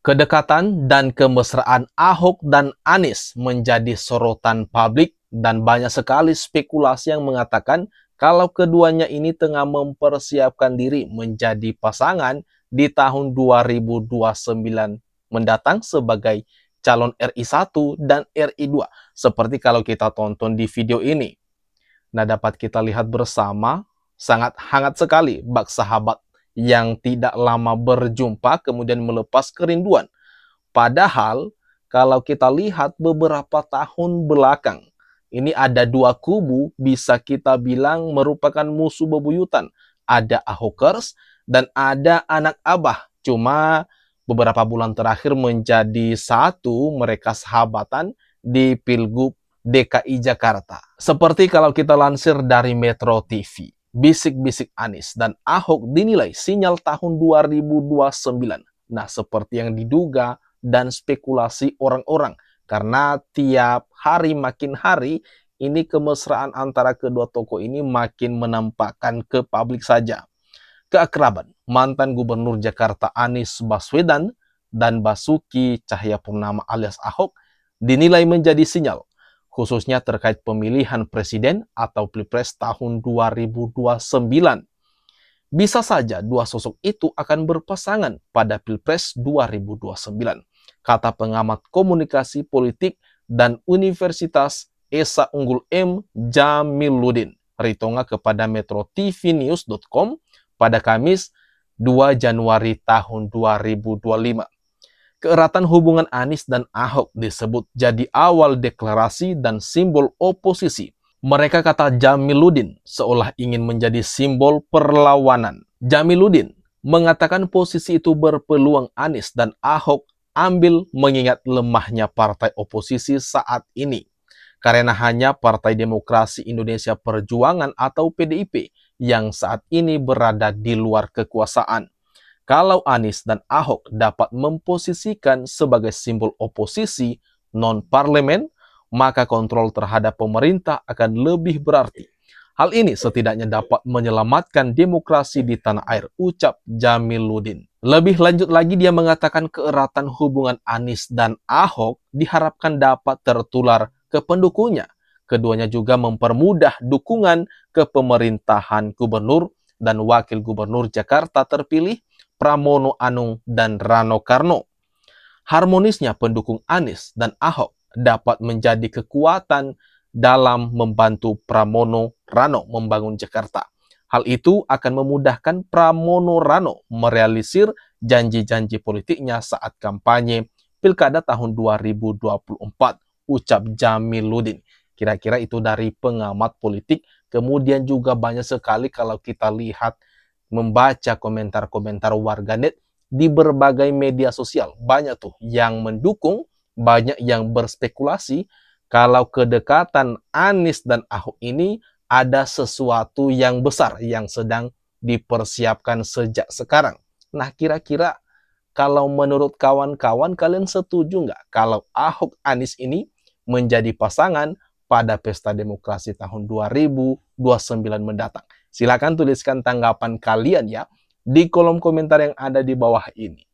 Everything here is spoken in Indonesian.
Kedekatan dan kemesraan Ahok dan Anies menjadi sorotan publik dan banyak sekali spekulasi yang mengatakan kalau keduanya ini tengah mempersiapkan diri menjadi pasangan di tahun 2029 mendatang sebagai calon RI 1 dan RI 2. Seperti kalau kita tonton di video ini. Nah, dapat kita lihat bersama sangat hangat sekali bak sahabat yang tidak lama berjumpa kemudian melepas kerinduan. Padahal kalau kita lihat beberapa tahun belakang, ini ada dua kubu bisa kita bilang merupakan musuh bebuyutan. Ada Ahokers dan ada anak Abah. Cuma beberapa bulan terakhir menjadi satu, mereka sahabatan di Pilgub DKI Jakarta. Seperti kalau kita lansir dari Metro TV, bisik-bisik Anies dan Ahok dinilai sinyal tahun 2029. Nah, seperti yang diduga dan spekulasi orang-orang. Karena tiap hari makin hari, ini kemesraan antara kedua tokoh ini makin menampakkan ke publik saja. Keakraban mantan Gubernur Jakarta Anies Baswedan dan Basuki Cahayapurnama alias Ahok dinilai menjadi sinyal, khususnya terkait pemilihan presiden atau Pilpres tahun 2029. Bisa saja dua sosok itu akan berpasangan pada Pilpres 2029, kata pengamat komunikasi politik dan Universitas Esa Unggul M. Jamiluddin Ritonga kepada metrotvnews.com pada Kamis 2 Januari tahun 2025. Keeratan hubungan Anies dan Ahok disebut jadi awal deklarasi dan simbol oposisi. Mereka, kata Jamiluddin, seolah ingin menjadi simbol perlawanan. Jamiluddin mengatakan posisi itu berpeluang Anies dan Ahok ambil mengingat lemahnya partai oposisi saat ini. Karena hanya Partai Demokrasi Indonesia Perjuangan atau PDIP yang saat ini berada di luar kekuasaan. Kalau Anies dan Ahok dapat memposisikan sebagai simbol oposisi non-parlemen, maka kontrol terhadap pemerintah akan lebih berarti. Hal ini setidaknya dapat menyelamatkan demokrasi di tanah air, ucap Jamiluddin. Lebih lanjut lagi dia mengatakan keeratan hubungan Anies dan Ahok diharapkan dapat tertular ke pendukungnya. Keduanya juga mempermudah dukungan ke pemerintahan gubernur dan wakil gubernur Jakarta terpilih Pramono Anung dan Rano Karno. Harmonisnya pendukung Anies dan Ahok dapat menjadi kekuatan dalam membantu Pramono Rano membangun Jakarta. Hal itu akan memudahkan Pramono Rano merealisir janji-janji politiknya saat kampanye Pilkada tahun 2024, ucap Jamiluddin. Kira-kira itu dari pengamat politik. Kemudian juga banyak sekali kalau kita lihat membaca komentar-komentar warganet di berbagai media sosial. Banyak tuh yang mendukung, banyak yang berspekulasi kalau kedekatan Anies dan Ahok ini ada sesuatu yang besar yang sedang dipersiapkan sejak sekarang. Nah, kira-kira kalau menurut kawan-kawan, kalian setuju nggak kalau Ahok Anies ini menjadi pasangan pada Pesta Demokrasi tahun 2029 mendatang? Silakan tuliskan tanggapan kalian ya di kolom komentar yang ada di bawah ini.